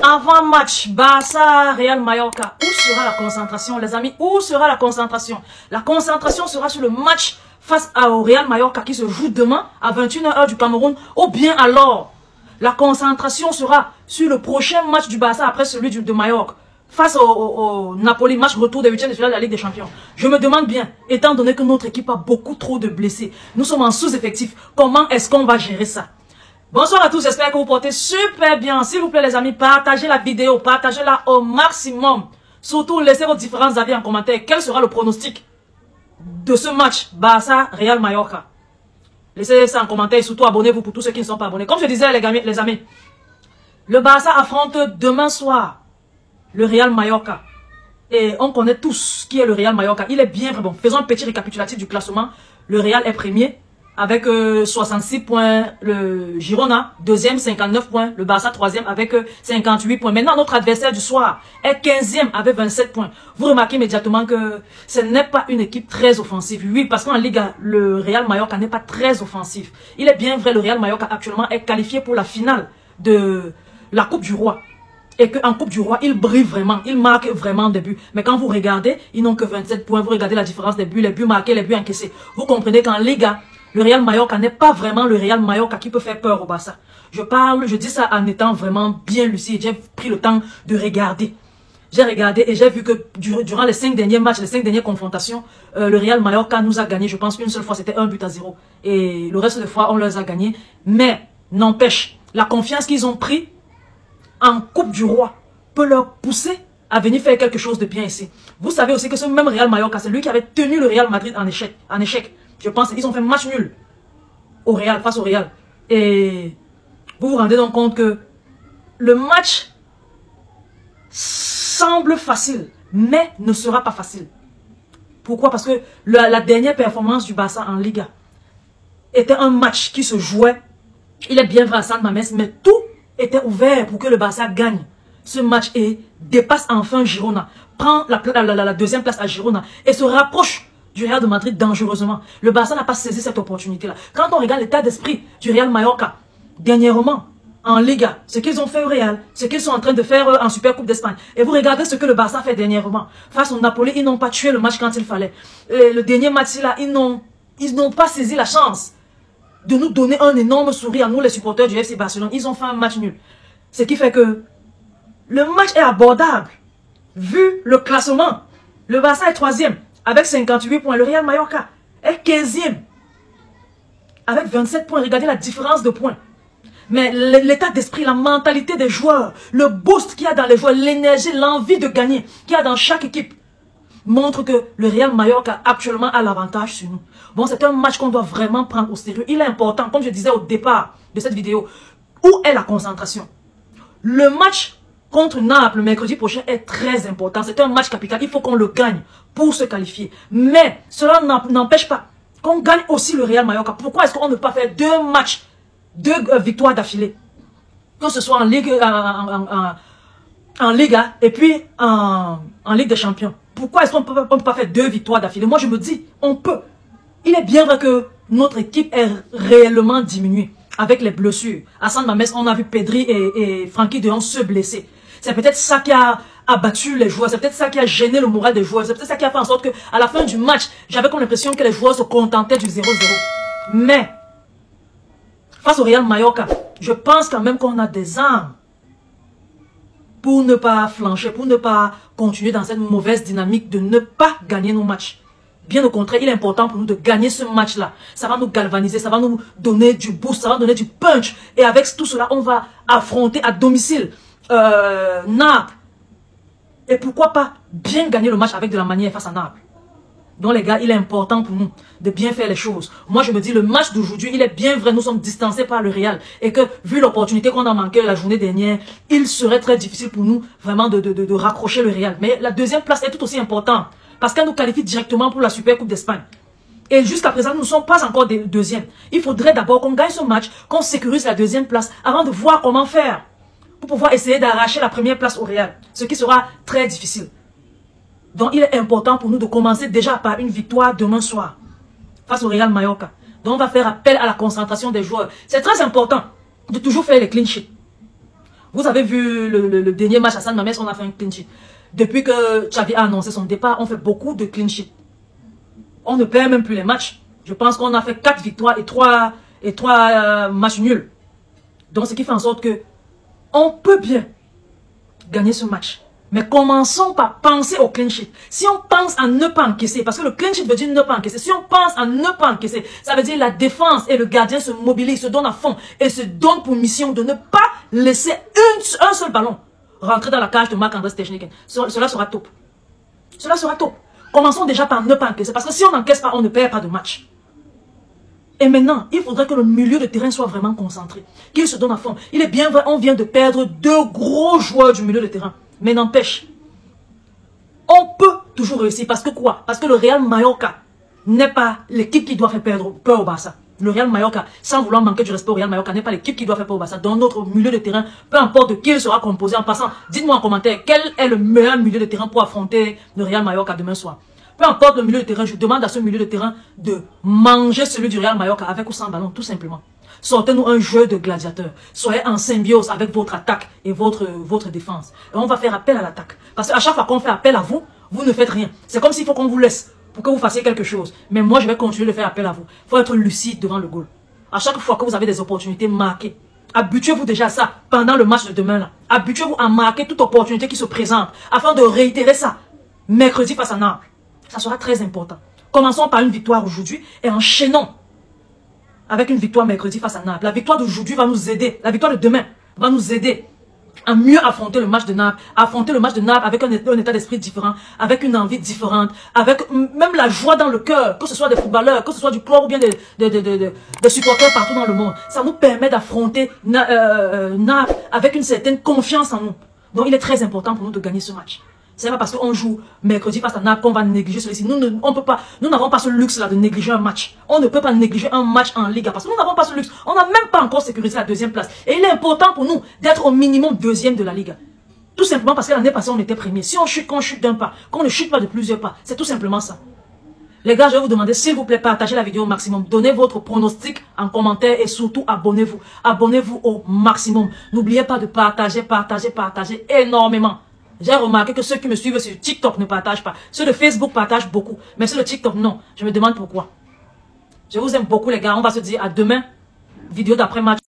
Avant match, Barça, Real Mallorca. Où sera la concentration, les amis? Où sera la concentration? La concentration sera sur le match face au Real Mallorca qui se joue demain à 21h du Cameroun. Ou bien alors, la concentration sera sur le prochain match du Barça après celui de Mallorca. Face au Napoli, match retour des 8e de finale de la Ligue des Champions. Je me demande bien, étant donné que notre équipe a beaucoup trop de blessés, nous sommes en sous-effectif, comment est-ce qu'on va gérer ça? Bonsoir à tous, j'espère que vous portez super bien. S'il vous plaît les amis, partagez la vidéo, partagez-la au maximum. Surtout, laissez vos différents avis en commentaire. Quel sera le pronostic de ce match Barça-Real Mallorca? Laissez ça en commentaire et surtout abonnez-vous pour tous ceux qui ne sont pas abonnés. Comme je disais les amis, le Barça affronte demain soir le Real Mallorca. Et on connaît tous qui est le Real Mallorca. Il est bien vrai. Bon, faisons un petit récapitulatif du classement. Le Real est premier avec 66 points. Le Girona, deuxième, 59 points. Le Barça, troisième avec 58 points. Maintenant, notre adversaire du soir est 15e avec 27 points. Vous remarquez immédiatement que ce n'est pas une équipe très offensive. Oui, parce qu'en Liga, le Real Mallorca n'est pas très offensif. Il est bien vrai, le Real Mallorca actuellement est qualifié pour la finale de la Coupe du Roi. Et qu'en Coupe du Roi, ils brillent vraiment, ils marquent vraiment des buts. Mais quand vous regardez, ils n'ont que 27 points. Vous regardez la différence des buts, les buts marqués, les buts encaissés. Vous comprenez qu'en Liga, le Real Mallorca n'est pas vraiment le Real Mallorca qui peut faire peur au Barça. Je dis ça en étant vraiment bien lucide. J'ai pris le temps de regarder. J'ai regardé et j'ai vu que durant les 5 derniers matchs, les 5 dernières confrontations, le Real Mallorca nous a gagné. Je pense qu'une seule fois, c'était 1-0. Et le reste des fois, on les a gagnés. Mais, n'empêche, la confiance qu'ils ont pris en Coupe du Roi peut leur pousser à venir faire quelque chose de bien ici. Vous savez aussi que ce même Real Mallorca, c'est lui qui avait tenu le Real Madrid en échec. Je pense qu'ils ont fait match nul au Real, face au Real. Et vous vous rendez donc compte que le match semble facile, mais ne sera pas facile. Pourquoi? Parce que la dernière performance du Barça en Liga était un match qui se jouait. Il est bien vrai à San Mamés, mais tout était ouvert pour que le Barça gagne ce match et dépasse enfin Girona, prend la deuxième place à Girona et se rapproche du Real de Madrid dangereusement. Le Barça n'a pas saisi cette opportunité-là. Quand on regarde l'état d'esprit du Real Mallorca, dernièrement, en Liga, ce qu'ils ont fait au Real, ce qu'ils sont en train de faire en Super Coupe d'Espagne, et vous regardez ce que le Barça fait dernièrement. Face au Napoli, ils n'ont pas tué le match quand il fallait. Et le dernier match-là, ils n'ont pas saisi la chance de nous donner un énorme sourire à nous les supporters du FC Barcelone. Ils ont fait un match nul. Ce qui fait que le match est abordable. Vu le classement, le Barça est 3e avec 58 points. Le Real Mallorca est 15e avec 27 points. Regardez la différence de points. Mais l'état d'esprit, la mentalité des joueurs, le boost qu'il y a dans les joueurs, l'énergie, l'envie de gagner qu'il y a dans chaque équipe montre que le Real Mallorca actuellement a l'avantage sur nous. Bon, c'est un match qu'on doit vraiment prendre au sérieux. Il est important, comme je disais au départ de cette vidéo, où est la concentration? Le match contre Naples le mercredi prochain est très important. C'est un match capital. Il faut qu'on le gagne pour se qualifier. Mais cela n'empêche pas qu'on gagne aussi le Real Mallorca. Pourquoi est-ce qu'on ne peut pas faire 2 matchs, 2 victoires d'affilée? Que ce soit en Ligue, en Liga et puis en Ligue des Champions. Pourquoi est-ce qu'on ne peut pas faire 2 victoires d'affilée? Moi, je me dis, on peut. Il est bien vrai que notre équipe est réellement diminuée avec les blessures. À San Mamés, on a vu Pedri et Frenkie de Jong se blesser. C'est peut-être ça qui a abattu les joueurs. C'est peut-être ça qui a gêné le moral des joueurs. C'est peut-être ça qui a fait en sorte qu'à la fin du match, j'avais comme l'impression que les joueurs se contentaient du 0-0. Mais, face au Real Mallorca, je pense quand même qu'on a des armes pour ne pas flancher, pour ne pas continuer dans cette mauvaise dynamique de ne pas gagner nos matchs. Bien au contraire, il est important pour nous de gagner ce match-là. Ça va nous galvaniser, ça va nous donner du boost, ça va donner du punch. Et avec tout cela, on va affronter à domicile Naples. Et pourquoi pas bien gagner le match avec de la manière face à Naples. Donc les gars, il est important pour nous de bien faire les choses. Moi je me dis, le match d'aujourd'hui, il est bien vrai, nous sommes distancés par le Real. Et que vu l'opportunité qu'on a manqué la journée dernière, il serait très difficile pour nous vraiment de raccrocher le Real. Mais la deuxième place est tout aussi importante. Parce qu'elle nous qualifie directement pour la Super Coupe d'Espagne. Et jusqu'à présent, nous ne sommes pas encore deuxième. Il faudrait d'abord qu'on gagne ce match, qu'on sécurise la deuxième place, avant de voir comment faire. Pour pouvoir essayer d'arracher la première place au Real. Ce qui sera très difficile. Donc il est important pour nous de commencer déjà par une victoire demain soir. Face au Real Mallorca. Donc on va faire appel à la concentration des joueurs. C'est très important de toujours faire les clean sheets. Vous avez vu le dernier match à San Mamés, on a fait un clean sheet. Depuis que Xavi a annoncé son départ, on fait beaucoup de clean sheet. On ne perd même plus les matchs. Je pense qu'on a fait 4 victoires et 3 matchs nuls. Donc, ce qui fait en sorte que on peut bien gagner ce match. Mais commençons par penser au clean sheet. Si on pense à ne pas encaisser, parce que le clean sheet veut dire ne pas encaisser. Si on pense à ne pas encaisser, ça veut dire la défense et le gardien se mobilisent, se donnent à fond et se donnent pour mission de ne pas laisser un seul ballon rentrer dans la cage de Marc-André Stechniken. Cela sera top. Cela sera top. Commençons déjà par ne pas encaisser. Parce que si on n'encaisse pas, on ne perd pas de match. Et maintenant, il faudrait que le milieu de terrain soit vraiment concentré. Qu'il se donne à fond. Il est bien vrai, on vient de perdre 2 gros joueurs du milieu de terrain. Mais n'empêche, on peut toujours réussir. Parce que quoi? Parce que le Real Mallorca n'est pas l'équipe qui doit faire peur au Barça. Le Real Mallorca, sans vouloir manquer du respect au Real Mallorca, n'est pas l'équipe qui doit faire peur au Barça. Dans notre milieu de terrain, peu importe de qui il sera composé, en passant, dites-moi en commentaire quel est le meilleur milieu de terrain pour affronter le Real Mallorca demain soir. Peu importe le milieu de terrain, je demande à ce milieu de terrain de manger celui du Real Mallorca avec ou sans ballon, tout simplement. Sortez-nous un jeu de gladiateurs. Soyez en symbiose avec votre attaque et votre défense. Et on va faire appel à l'attaque. Parce qu'à chaque fois qu'on fait appel à vous, vous ne faites rien. C'est comme s'il faut qu'on vous laisse pour que vous fassiez quelque chose. Mais moi, je vais continuer de faire appel à vous. Il faut être lucide devant le goal. À chaque fois que vous avez des opportunités, marquez. Habituez-vous déjà à ça pendant le match de demain. Là. Habituez-vous à marquer toute opportunité qui se présente afin de réitérer ça mercredi face à Naples. Ça sera très important. Commençons par une victoire aujourd'hui et enchaînons avec une victoire mercredi face à Naples. La victoire d'aujourd'hui va nous aider. La victoire de demain va nous aider à mieux affronter le match de Naples. Affronter le match de Naples avec un état d'esprit différent, avec une envie différente, avec même la joie dans le cœur, que ce soit des footballeurs, que ce soit du club ou bien des supporters partout dans le monde. Ça nous permet d'affronter Naples avec une certaine confiance en nous. Donc il est très important pour nous de gagner ce match. C'est pas parce qu'on joue mercredi face à Naples qu'on va négliger celui-ci. Nous n'avons pas ce luxe-là de négliger un match. On ne peut pas négliger un match en Liga parce que nous n'avons pas ce luxe. On n'a même pas encore sécurisé la 2e place. Et il est important pour nous d'être au minimum 2e de la Liga. Tout simplement parce que l'année passée, on était premier. Si on chute, qu'on chute d'un pas, qu'on ne chute pas de plusieurs pas, c'est tout simplement ça. Les gars, je vais vous demander, s'il vous plaît, partagez la vidéo au maximum. Donnez votre pronostic en commentaire et surtout abonnez-vous. Abonnez-vous au maximum. N'oubliez pas de partager énormément. J'ai remarqué que ceux qui me suivent sur TikTok ne partagent pas. Ceux de Facebook partagent beaucoup. Mais ceux de TikTok, non. Je me demande pourquoi. Je vous aime beaucoup, les gars. On va se dire à demain. Vidéo d'après-match.